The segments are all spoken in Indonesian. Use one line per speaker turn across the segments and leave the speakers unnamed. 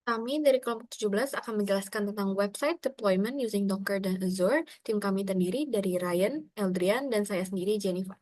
Kami dari kelompok 17 akan menjelaskan tentang website deployment using Docker dan Azure. Tim kami terdiri dari Ryan, Eldrian, dan saya sendiri, Jennifer.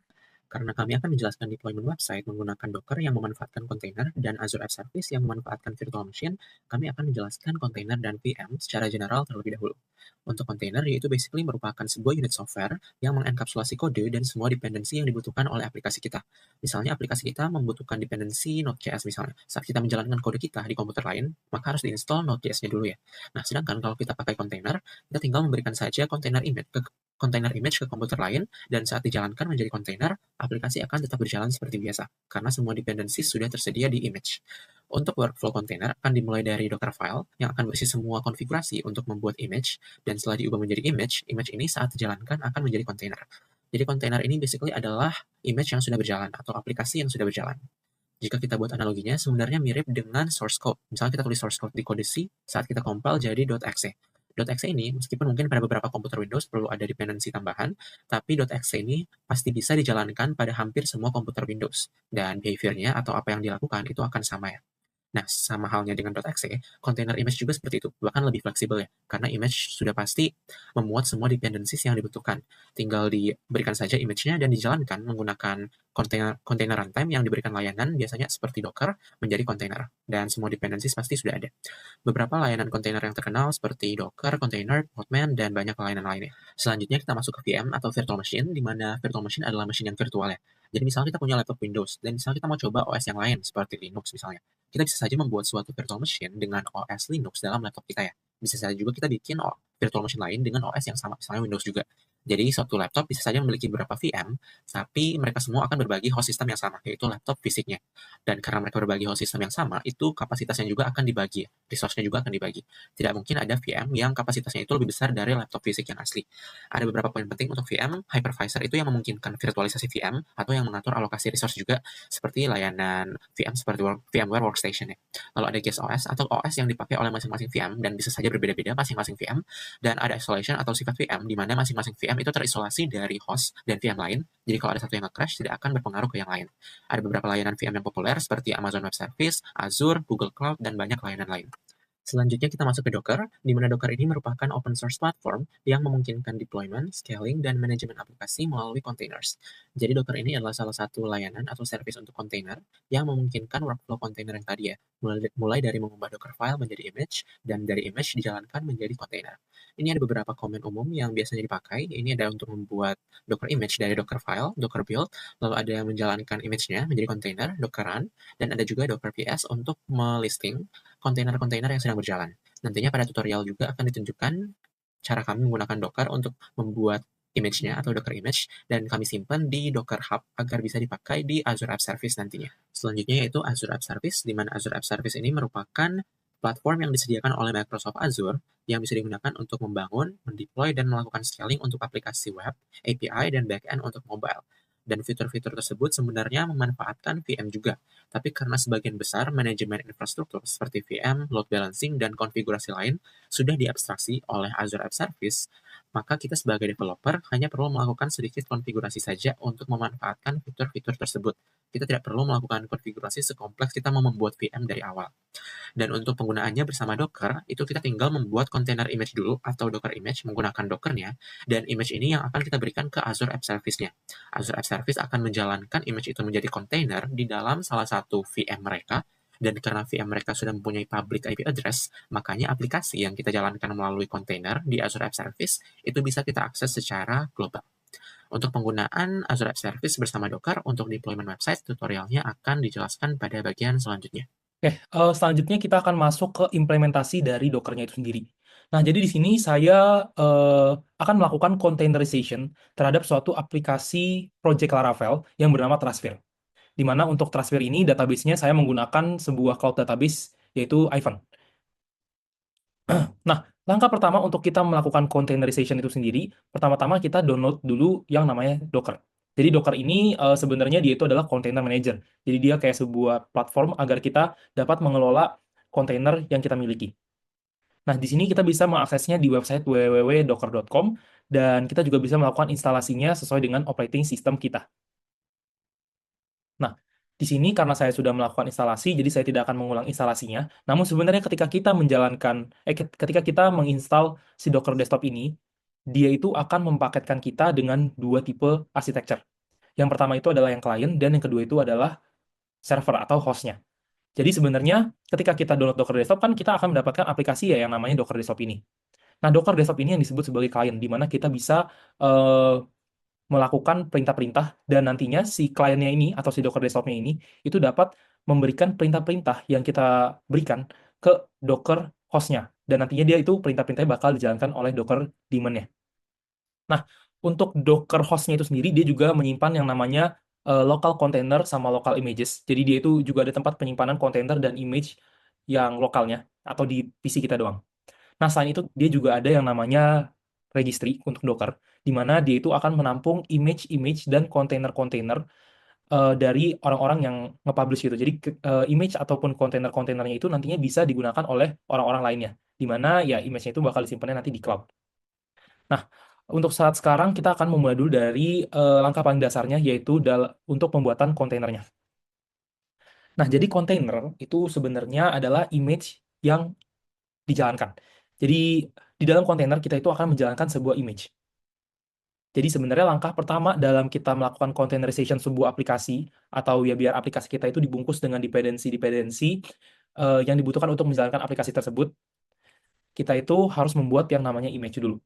Karena kami akan menjelaskan deployment website menggunakan Docker yang memanfaatkan kontainer dan Azure App Service yang memanfaatkan virtual machine, kami akan menjelaskan kontainer dan VM secara general terlebih dahulu. Untuk kontainer, yaitu basically merupakan sebuah unit software yang mengenkapsulasi kode dan semua dependensi yang dibutuhkan oleh aplikasi kita. Misalnya aplikasi kita membutuhkan dependensi Node.js misalnya. Saat kita menjalankan kode kita di komputer lain, maka harus diinstal Node.js-nya dulu ya. Nah, sedangkan kalau kita pakai kontainer, kita tinggal memberikan saja kontainer image ke komputer lain, dan saat dijalankan menjadi kontainer, aplikasi akan tetap berjalan seperti biasa, karena semua dependensi sudah tersedia di image. Untuk workflow kontainer akan dimulai dari Dockerfile yang akan berisi semua konfigurasi untuk membuat image, dan setelah diubah menjadi image ini saat dijalankan akan menjadi kontainer. Jadi kontainer ini basically adalah image yang sudah berjalan atau aplikasi yang sudah berjalan. Jika kita buat analoginya, sebenarnya mirip dengan source code. Misalnya kita tulis source code di kode C, saat kita compile jadi .exe. .exe ini, meskipun mungkin pada beberapa komputer Windows perlu ada dependensi tambahan, tapi .exe ini pasti bisa dijalankan pada hampir semua komputer Windows. Dan behavior-nya atau apa yang dilakukan itu akan sama ya. Nah, sama halnya dengan .exe, container image juga seperti itu, bahkan lebih fleksibel ya, karena image sudah pasti memuat semua dependencies yang dibutuhkan. Tinggal diberikan saja image-nya dan dijalankan menggunakan container runtime yang diberikan layanan, biasanya seperti Docker, menjadi container. Dan semua dependencies pasti sudah ada. Beberapa layanan container yang terkenal seperti Docker, Container, Postman, dan banyak layanan lainnya. Selanjutnya kita masuk ke VM atau virtual machine, di mana virtual machine adalah mesin yang virtual ya. Jadi misalnya kita punya laptop Windows, dan misalnya kita mau coba OS yang lain, seperti Linux misalnya. Kita bisa saja membuat suatu virtual machine dengan OS Linux dalam laptop kita ya. Bisa saja juga kita bikin virtual machine lain dengan OS yang sama, misalnya Windows juga. Jadi suatu laptop bisa saja memiliki beberapa VM, tapi mereka semua akan berbagi host system yang sama, yaitu laptop fisiknya. Dan karena mereka berbagi host system yang sama, itu kapasitasnya juga akan dibagi, resource-nya juga akan dibagi. Tidak mungkin ada VM yang kapasitasnya itu lebih besar dari laptop fisik yang asli. Ada beberapa poin penting untuk VM, hypervisor itu yang memungkinkan virtualisasi VM, atau yang mengatur alokasi resource juga, seperti layanan VM seperti VMware Workstation ya. Lalu ada guest OS atau OS yang dipakai oleh masing-masing VM, dan bisa saja berbeda-beda masing-masing VM, dan ada isolation atau sifat VM, di mana masing-masing VM itu terisolasi dari host dan VM lain, jadi kalau ada satu yang nge-crash, tidak akan berpengaruh ke yang lain. Ada beberapa layanan VM yang populer seperti Amazon Web Service, Azure, Google Cloud, dan banyak layanan lain. Selanjutnya kita masuk ke Docker, di mana Docker ini merupakan open source platform yang memungkinkan deployment, scaling, dan manajemen aplikasi melalui containers. Jadi Docker ini adalah salah satu layanan atau service untuk container yang memungkinkan workflow container yang tadi ya, mulai dari mengubah Docker file menjadi image, dan dari image dijalankan menjadi container. Ini ada beberapa komen umum yang biasanya dipakai, ini ada untuk membuat Docker image dari Docker file, Docker build, lalu ada yang menjalankan image-nya menjadi container, Docker run, dan ada juga Docker PS untuk melisting kontainer-kontainer yang sedang berjalan. Nantinya pada tutorial juga akan ditunjukkan cara kami menggunakan Docker untuk membuat image-nya atau Docker image, dan kami simpan di Docker Hub agar bisa dipakai di Azure App Service nantinya. Selanjutnya yaitu Azure App Service, di mana Azure App Service ini merupakan platform yang disediakan oleh Microsoft Azure yang bisa digunakan untuk membangun, mendeploy, dan melakukan scaling untuk aplikasi web, API, dan backend untuk mobile. Dan fitur-fitur tersebut sebenarnya memanfaatkan VM juga, tapi karena sebagian besar manajemen infrastruktur seperti VM, load balancing, dan konfigurasi lain sudah diabstraksi oleh Azure App Service, maka kita sebagai developer hanya perlu melakukan sedikit konfigurasi saja untuk memanfaatkan fitur-fitur tersebut. Kita tidak perlu melakukan konfigurasi sekompleks kita mau membuat VM dari awal. Dan untuk penggunaannya bersama Docker, itu kita tinggal membuat container image dulu atau Docker image menggunakan Docker-nya, dan image ini yang akan kita berikan ke Azure App Service-nya. Azure App Service akan menjalankan image itu menjadi container di dalam salah satu VM mereka, dan karena VM mereka sudah mempunyai public IP address, makanya aplikasi yang kita jalankan melalui container di Azure App Service itu bisa kita akses secara global. Untuk penggunaan Azure App Service bersama Docker untuk deployment website, tutorialnya akan dijelaskan pada bagian selanjutnya.
Oke, selanjutnya kita akan masuk ke implementasi dari Docker-nya itu sendiri. Nah, jadi di sini saya akan melakukan containerization terhadap suatu aplikasi project Laravel yang bernama Trustware. Di mana untuk Trustware ini database-nya saya menggunakan sebuah cloud database yaitu Ivan. Nah, langkah pertama untuk kita melakukan containerization itu sendiri, pertama-tama kita download dulu yang namanya Docker. Jadi Docker ini sebenarnya dia itu adalah container manager. Jadi dia kayak sebuah platform agar kita dapat mengelola kontainer yang kita miliki. Nah, di sini kita bisa mengaksesnya di website www.docker.com dan kita juga bisa melakukan instalasinya sesuai dengan operating system kita. Nah, Di sini karena saya sudah melakukan instalasi, jadi saya tidak akan mengulang instalasinya. Namun sebenarnya ketika kita ketika kita menginstal si Docker Desktop ini, dia itu akan mempaketkan kita dengan dua tipe architecture. Yang pertama itu adalah yang client, dan yang kedua itu adalah server atau hostnya. Jadi sebenarnya ketika kita download Docker Desktop kan kita akan mendapatkan aplikasi ya yang namanya Docker Desktop ini. Nah, Docker Desktop ini yang disebut sebagai client, di mana kita bisa melakukan perintah-perintah dan nantinya si kliennya ini atau si Docker Desktop-nya ini itu dapat memberikan perintah-perintah yang kita berikan ke Docker hostnya dan nantinya dia itu perintah-perintahnya bakal dijalankan oleh Docker daemon-nya. Nah, untuk Docker hostnya itu sendiri dia juga menyimpan yang namanya local container sama local images. Jadi dia itu juga ada tempat penyimpanan kontainer dan image yang lokalnya atau di PC kita doang. Nah, selain itu dia juga ada yang namanya registry untuk Docker, di mana dia itu akan menampung image-image dan kontainer-kontainer dari orang-orang yang nge-publish gitu. Jadi image ataupun kontainer-kontainernya itu nantinya bisa digunakan oleh orang-orang lainnya, di mana ya image-nya itu bakal disimpannya nanti di cloud. Nah, untuk saat sekarang kita akan memulai dulu dari langkah paling dasarnya, yaitu untuk pembuatan kontainernya. Nah, jadi kontainer itu sebenarnya adalah image yang dijalankan. Jadi di dalam kontainer kita itu akan menjalankan sebuah image. Jadi sebenarnya langkah pertama dalam kita melakukan containerization sebuah aplikasi atau ya biar aplikasi kita itu dibungkus dengan dependensi-dependensi yang dibutuhkan untuk menjalankan aplikasi tersebut, kita itu harus membuat yang namanya image dulu.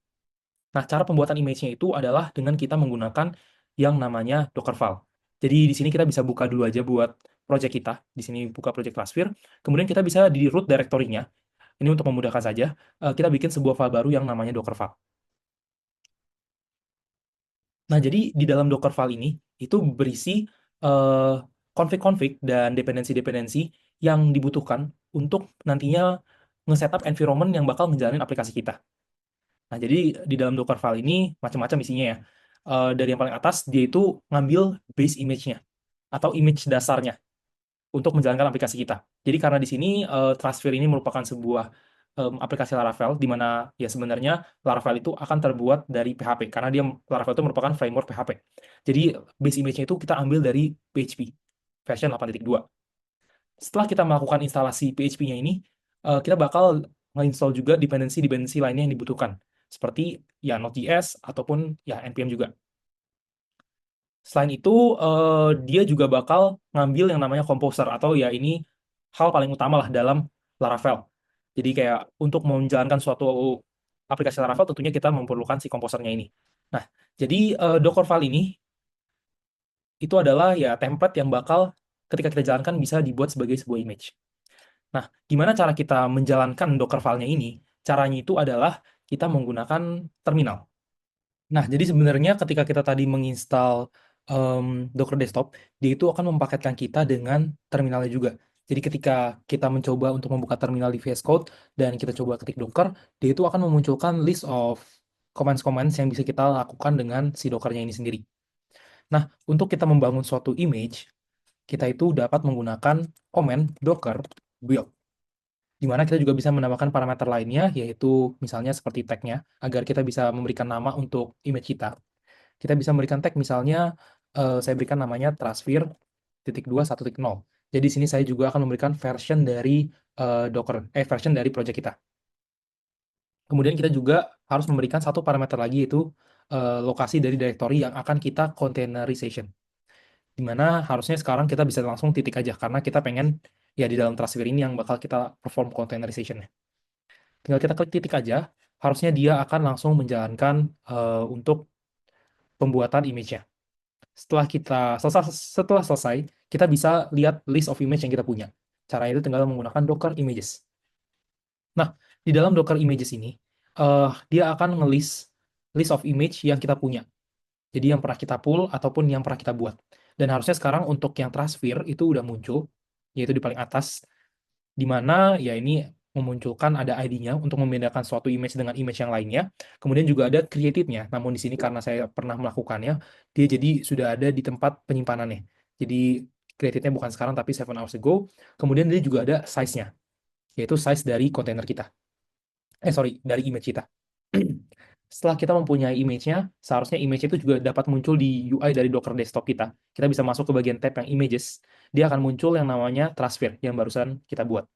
Nah, cara pembuatan image-nya itu adalah dengan kita menggunakan yang namanya Dockerfile. Jadi di sini kita bisa buka dulu aja buat project kita. Di sini buka project Classfire. Kemudian kita bisa di root directory-nya. Ini untuk memudahkan saja. Kita bikin sebuah file baru yang namanya Dockerfile. Nah, jadi di dalam Dockerfile ini itu berisi config-config dan dependensi-dependensi yang dibutuhkan untuk nantinya nge-setup environment yang bakal menjalani aplikasi kita. Nah, jadi di dalam Dockerfile ini macam-macam isinya ya. Dari yang paling atas, dia itu ngambil base image-nya atau image dasarnya untuk menjalankan aplikasi kita. Jadi karena di sini Trustsphere ini merupakan sebuah aplikasi Laravel, di mana ya sebenarnya Laravel itu akan terbuat dari PHP, karena Laravel itu merupakan framework PHP. Jadi base image-nya itu kita ambil dari PHP, version 8.2. Setelah kita melakukan instalasi PHP-nya ini, kita bakal nge-install juga dependensi-dependensi lainnya yang dibutuhkan, seperti ya Node.js ataupun ya NPM juga. Selain itu, dia juga bakal ngambil yang namanya Composer, atau ya ini hal paling utama lah dalam Laravel. Jadi kayak untuk menjalankan suatu aplikasi Laravel, tentunya kita memerlukan si komposernya ini. Nah, jadi Dockerfile ini itu adalah ya template yang bakal ketika kita jalankan bisa dibuat sebagai sebuah image. Nah, gimana cara kita menjalankan Dockerfile-nya ini? Caranya itu adalah kita menggunakan terminal. Nah, jadi sebenarnya ketika kita tadi menginstal Docker Desktop, dia itu akan mempaketkan kita dengan terminalnya juga. Jadi ketika kita mencoba untuk membuka terminal di VS Code dan kita coba ketik Docker, dia itu akan memunculkan list of commands-commands yang bisa kita lakukan dengan si Docker-nya ini sendiri. Nah, untuk kita membangun suatu image, kita itu dapat menggunakan command docker build, di mana kita juga bisa menambahkan parameter lainnya, yaitu misalnya seperti tag-nya, agar kita bisa memberikan nama untuk image kita. Kita bisa memberikan tag, misalnya saya berikan namanya Trustsphere.2.1.0. Jadi di sini saya juga akan memberikan version dari version dari project kita. Kemudian kita juga harus memberikan satu parameter lagi, yaitu lokasi dari directory yang akan kita containerization. Dimana harusnya sekarang kita bisa langsung titik aja, karena kita pengen ya di dalam Trustsphere ini yang bakal kita perform containerization-nya. Tinggal kita klik titik aja, harusnya dia akan langsung menjalankan untuk pembuatan image-nya. Setelah selesai, kita bisa lihat list of image yang kita punya. Cara itu tinggal menggunakan Docker Images. Nah, di dalam Docker Images ini, dia akan list of image yang kita punya. Jadi yang pernah kita pull ataupun yang pernah kita buat. Dan harusnya sekarang untuk yang Trustsphere itu udah muncul, yaitu di paling atas, di mana ya ini memunculkan ada ID-nya untuk membedakan suatu image dengan image yang lainnya. Kemudian juga ada created-nya. Namun di sini karena saya pernah melakukannya, dia jadi sudah ada di tempat penyimpanannya. Jadi created-nya bukan sekarang tapi 7 hours ago. Kemudian dia juga ada size-nya, yaitu size dari kontainer kita. Dari image kita. setelah kita mempunyai image-nya, seharusnya image itu juga dapat muncul di UI dari Docker desktop kita. Kita bisa masuk ke bagian tab yang images, dia akan muncul yang namanya Trustsphere yang barusan kita buat.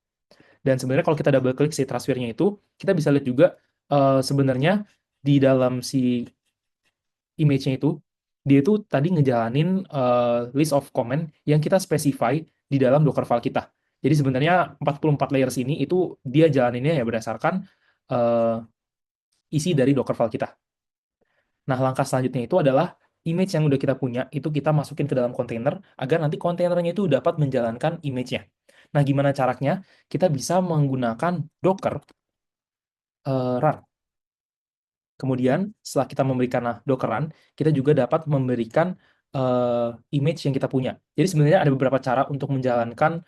Dan sebenarnya kalau kita double klik si Trustsphere-nya itu, kita bisa lihat juga sebenarnya di dalam si image-nya itu, dia itu tadi ngejalanin list of comment yang kita specify di dalam Docker file kita. Jadi sebenarnya 44 layers ini itu dia jalaninnya ya berdasarkan eh, isi dari Docker file kita. Nah, langkah selanjutnya itu adalah image yang udah kita punya, itu kita masukin ke dalam kontainer, agar nanti kontainernya itu dapat menjalankan image-nya. Nah, gimana caranya? Kita bisa menggunakan Docker run. Kemudian, setelah kita memberikan Docker run, kita juga dapat memberikan image yang kita punya. Jadi sebenarnya ada beberapa cara untuk menjalankan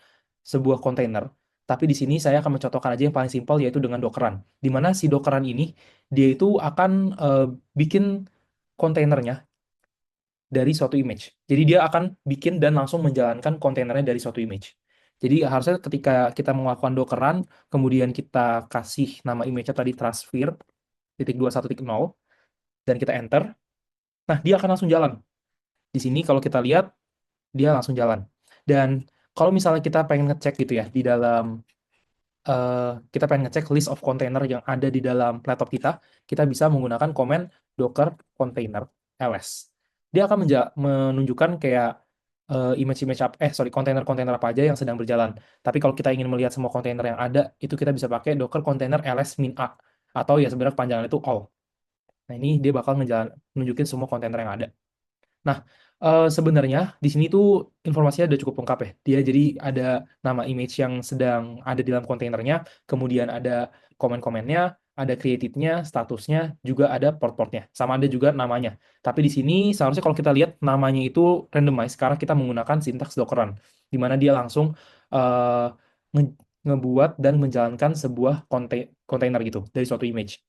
sebuah kontainer. Tapi di sini saya akan mencontohkan aja yang paling simpel, yaitu dengan Docker run. Di mana si Docker run ini, dia itu akan bikin kontainernya dari suatu image. Jadi dia akan bikin dan langsung menjalankan kontainernya dari suatu image. Jadi harusnya ketika kita melakukan Docker run, kemudian kita kasih nama image-nya tadi Trustsphere titik 21.0 dan kita enter, nah dia akan langsung jalan. Di sini kalau kita lihat dia langsung jalan. Dan kalau misalnya kita pengen ngecek gitu ya di dalam kita pengen ngecek list of container yang ada di dalam laptop kita bisa menggunakan komen docker container ls. Dia akan menunjukkan kayak image-image kontainer-kontainer apa aja yang sedang berjalan. Tapi kalau kita ingin melihat semua kontainer yang ada, itu kita bisa pakai docker container ls -a atau ya sebenarnya panjangan itu all. Nah, ini dia bakal nunjukin semua kontainer yang ada. Nah, sebenarnya di sini tuh informasinya udah cukup lengkap ya. Dia jadi ada nama image yang sedang ada di dalam kontainernya, kemudian ada komen-komennya, ada created-nya, statusnya, juga ada port-portnya, sama ada juga namanya. Tapi di sini seharusnya kalau kita lihat namanya itu randomize, sekarang kita menggunakan sintaks Dockeran, di mana dia langsung eh, ngebuat dan menjalankan sebuah kontainer gitu dari suatu image.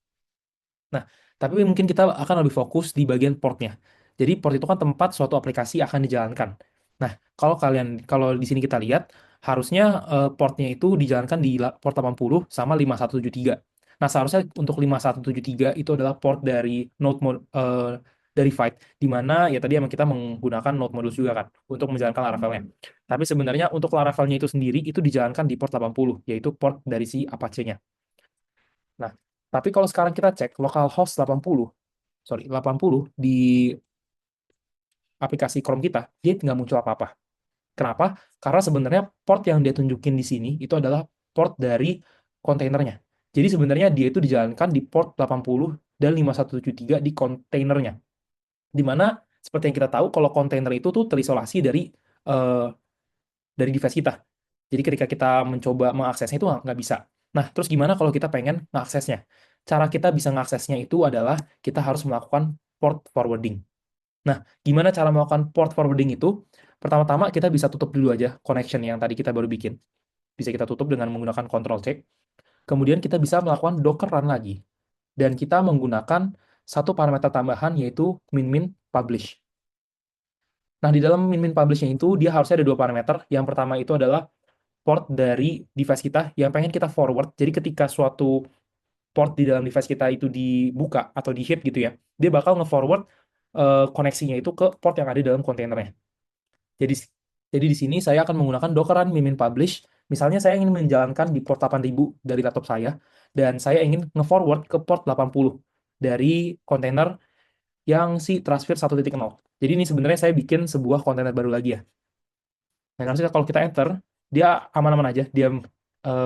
Nah, tapi mungkin kita akan lebih fokus di bagian portnya. Jadi port itu kan tempat suatu aplikasi akan dijalankan. Nah, kalau di sini kita lihat, harusnya portnya itu dijalankan di port 80 sama 5173. Nah, seharusnya untuk 5173 itu adalah port dari node verified, di mana ya tadi emang kita menggunakan node modus juga kan untuk menjalankan Laravel-nya. Tapi sebenarnya untuk Laravel-nya itu sendiri itu dijalankan di port 80, yaitu port dari si Apache-nya. Nah, tapi kalau sekarang kita cek localhost 80 di aplikasi Chrome kita, dia nggak muncul apa-apa. Kenapa? Karena sebenarnya port yang dia tunjukin di sini itu adalah port dari kontainernya. Jadi sebenarnya dia itu dijalankan di port 80 dan 5173 di kontainernya. Di mana seperti yang kita tahu kalau kontainer itu tuh terisolasi eh, dari device kita. Jadi ketika kita mencoba mengaksesnya itu nggak bisa. Nah, terus gimana kalau kita pengen mengaksesnya? Cara kita bisa mengaksesnya itu adalah kita harus melakukan port forwarding. Nah, gimana cara melakukan port forwarding itu? Pertama-tama kita bisa tutup dulu aja connection yang tadi kita baru bikin. Bisa kita tutup dengan menggunakan Ctrl C. Kemudian kita bisa melakukan docker run lagi. Dan kita menggunakan satu parameter tambahan yaitu min-min publish. Nah, di dalam min-min publish-nya itu dia harusnya ada dua parameter. Yang pertama itu adalah port dari device kita yang pengen kita forward. Jadi ketika suatu port di dalam device kita itu dibuka atau di-hit gitu ya, dia bakal nge-forward koneksinya itu ke port yang ada di dalam kontainernya. Jadi jadi di sini saya akan menggunakan dockeran min publish. Misalnya saya ingin menjalankan di port 8000 dari laptop saya dan saya ingin nge-forward ke port 80 dari kontainer yang si Trustsphere 1.0. Jadi ini sebenarnya saya bikin sebuah kontainer baru lagi ya. Nah, harusnya kalau kita enter, dia aman-aman aja, dia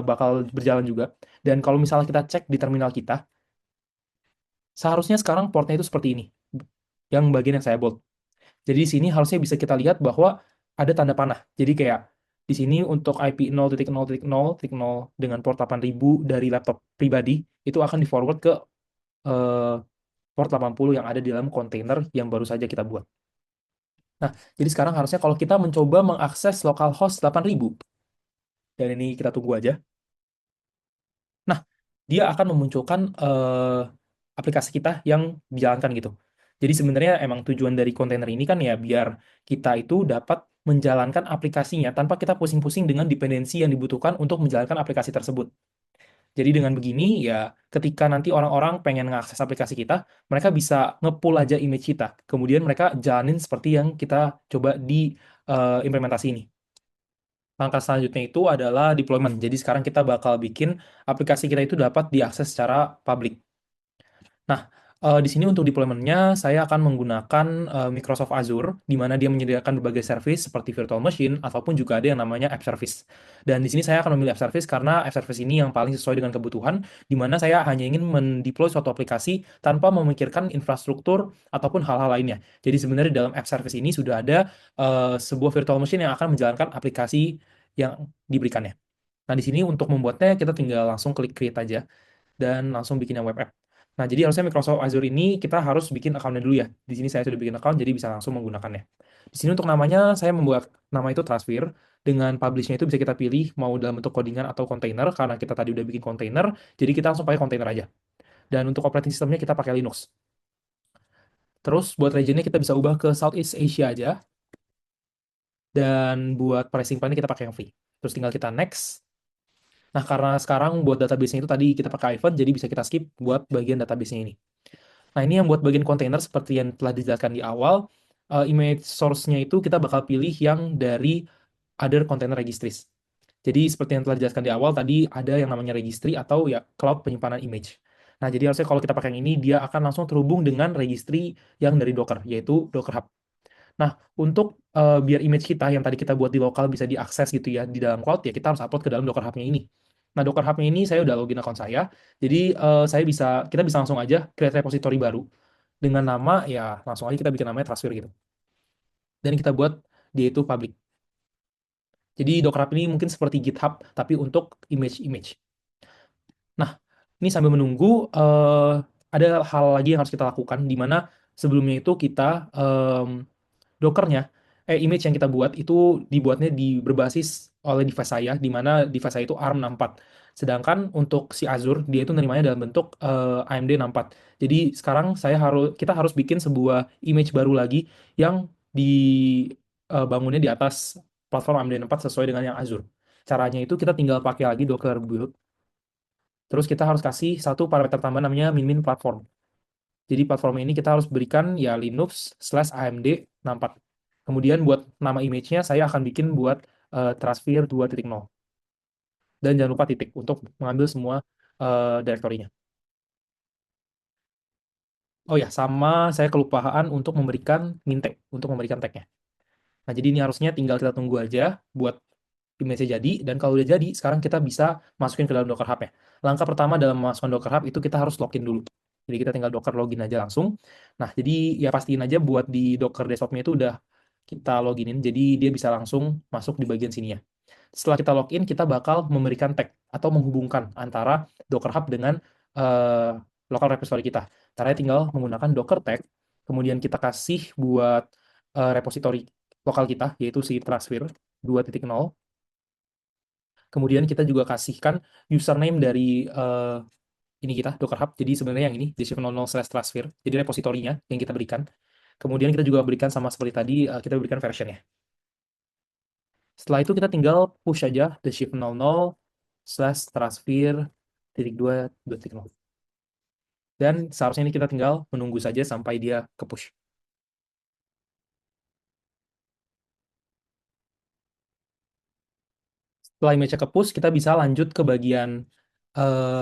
bakal berjalan juga. Dan kalau misalnya kita cek di terminal kita, seharusnya sekarang portnya itu seperti ini, yang bagian yang saya bold. Jadi di sini harusnya bisa kita lihat bahwa ada tanda panah. Jadi kayak di sini untuk IP 0.0.0.0 dengan port 8000 dari laptop pribadi, itu akan di-forward ke eh, port 80 yang ada di dalam kontainer yang baru saja kita buat. Nah, jadi sekarang harusnya kalau kita mencoba mengakses localhost 8000, dan ini kita tunggu aja. Nah, dia akan memunculkan aplikasi kita yang dijalankan gitu. Jadi sebenarnya emang tujuan dari kontainer ini kan ya biar kita itu dapat menjalankan aplikasinya tanpa kita pusing-pusing dengan dependensi yang dibutuhkan untuk menjalankan aplikasi tersebut. Jadi dengan begini ya ketika nanti orang-orang pengen mengakses aplikasi kita, mereka bisa nge-pull aja image kita. Kemudian mereka jalanin seperti yang kita coba di implementasi ini. Langkah selanjutnya itu adalah deployment. Jadi sekarang kita bakal bikin aplikasi kita itu dapat diakses secara public. Nah, di sini untuk deployment-nya saya akan menggunakan Microsoft Azure, di mana dia menyediakan berbagai service seperti virtual machine, ataupun juga ada yang namanya app service. Dan di sini saya akan memilih app service karena app service ini yang paling sesuai dengan kebutuhan, di mana saya hanya ingin mendeploy suatu aplikasi tanpa memikirkan infrastruktur ataupun hal-hal lainnya. Jadi sebenarnya dalam app service ini sudah ada sebuah virtual machine yang akan menjalankan aplikasi yang diberikannya. Nah, di sini untuk membuatnya kita tinggal langsung klik create aja dan langsung bikin yang web app. Nah, jadi harusnya Microsoft Azure ini kita harus bikin account-nya dulu ya. Di sini saya sudah bikin account, jadi bisa langsung menggunakannya. Di sini untuk namanya, saya membuat nama itu Transphere. Dengan publish-nya itu bisa kita pilih mau dalam bentuk codingan atau container, karena kita tadi udah bikin container, jadi kita langsung pakai container aja. Dan untuk operating system-nya kita pakai Linux. Terus buat region-nya kita bisa ubah ke Southeast Asia aja. Dan buat pricing plan kita pakai yang free. Terus tinggal kita next. Nah, karena sekarang buat database-nya itu tadi kita pakai Ivan, jadi bisa kita skip buat bagian database-nya ini. Nah, ini yang buat bagian kontainer seperti yang telah dijelaskan di awal, image source-nya itu kita bakal pilih yang dari other container registries. Jadi seperti yang telah dijelaskan di awal, tadi ada yang namanya registry atau ya cloud penyimpanan image. Nah, jadi harusnya kalau kita pakai yang ini, dia akan langsung terhubung dengan registry yang dari Docker, yaitu Docker Hub. Nah, untuk biar image kita yang tadi kita buat di lokal bisa diakses gitu ya di dalam cloud, ya kita harus upload ke dalam Docker Hub-nya ini. Nah, Docker Hub-nya ini saya udah login account saya, jadi kita bisa langsung aja create repository baru dengan nama, ya langsung aja kita bikin namanya Transphere gitu. Dan kita buat dia itu public. Jadi Docker Hub ini mungkin seperti GitHub, tapi untuk image-image. Nah, ini sambil menunggu, ada hal lagi yang harus kita lakukan, di mana sebelumnya itu kita Dockernya, image yang kita buat itu dibuatnya berbasis oleh device saya, di mana device saya itu ARM64. Sedangkan untuk si Azure, dia itu nerimanya dalam bentuk AMD64. Jadi sekarang kita harus bikin sebuah image baru lagi yang dibangunnya di atas platform AMD64 sesuai dengan yang Azure. Caranya itu kita tinggal pakai lagi Docker build. Terus kita harus kasih satu parameter tambahan namanya min platform. Jadi platform ini kita harus berikan ya Linux/AMD64. Kemudian buat nama image-nya saya akan bikin buat Transphere 2.0. Dan jangan lupa titik untuk mengambil semua direktorinya. Oh ya, sama saya kelupaan untuk memberikan min tag, untuk memberikan tag-nya. Nah, jadi ini harusnya tinggal kita tunggu aja buat image-nya jadi, dan kalau udah jadi, sekarang kita bisa masukin ke dalam Docker Hub-nya. Langkah pertama dalam memasukkan Docker Hub itu kita harus login dulu. Jadi kita tinggal Docker login aja langsung. Nah, jadi ya pastiin aja buat di Docker desktop-nya itu udah kita loginin, jadi dia bisa langsung masuk di bagian sini ya. Setelah kita login, kita bakal memberikan tag atau menghubungkan antara Docker Hub dengan local repository kita. Caranya tinggal menggunakan Docker tag, kemudian kita kasih buat repository lokal kita, yaitu si Transphere 2.0. Kemudian kita juga kasihkan username dari ini kita, Docker Hub. Jadi sebenarnya yang ini, deshift00/transphere. Jadi repositorinya yang kita berikan. Kemudian kita juga berikan sama seperti tadi, kita berikan versionnya. Setelah itu kita tinggal push aja deshift00/transphere.2.0. Dan seharusnya ini kita tinggal menunggu saja sampai dia ke push. Setelah image ke push, kita bisa lanjut ke bagian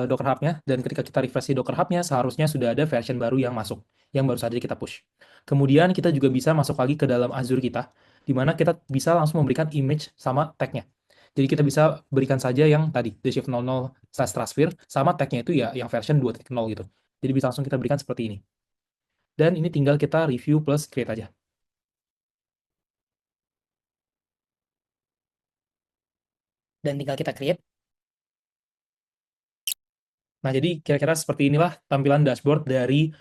Docker Hub-nya, dan ketika kita refresh di Docker Hub-nya, seharusnya sudah ada version baru yang masuk, yang baru saja kita push. Kemudian kita juga bisa masuk lagi ke dalam Azure kita, di mana kita bisa langsung memberikan image sama tag-nya. Jadi kita bisa berikan saja yang tadi, deshift00/transphere, sama tag-nya itu ya yang version 2.0 gitu. Jadi bisa langsung kita berikan seperti ini. Dan ini tinggal kita review plus create aja. Dan tinggal kita create. Nah, jadi kira-kira seperti inilah tampilan dashboard dari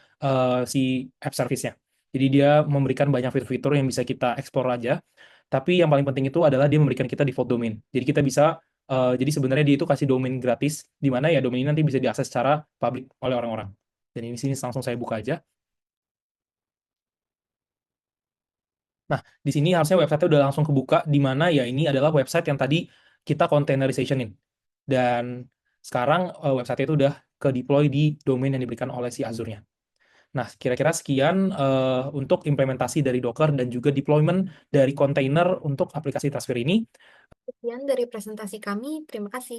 si app service-nya. Jadi dia memberikan banyak fitur-fitur yang bisa kita explore aja. Tapi yang paling penting itu adalah dia memberikan kita default domain. Jadi kita bisa, jadi sebenarnya dia itu kasih domain gratis, di mana ya domain ini nanti bisa diakses secara publik oleh orang-orang. Dan ini sini langsung saya buka aja. Nah, di sini harusnya website-nya udah langsung kebuka, di mana ya ini adalah website yang tadi kita containerization-in. Dan sekarang website itu udah ke deploy di domain yang diberikan oleh si Azure-nya. Nah, kira-kira sekian untuk implementasi dari Docker dan juga deployment dari kontainer untuk aplikasi Trustware ini.
Sekian dari presentasi kami. Terima kasih.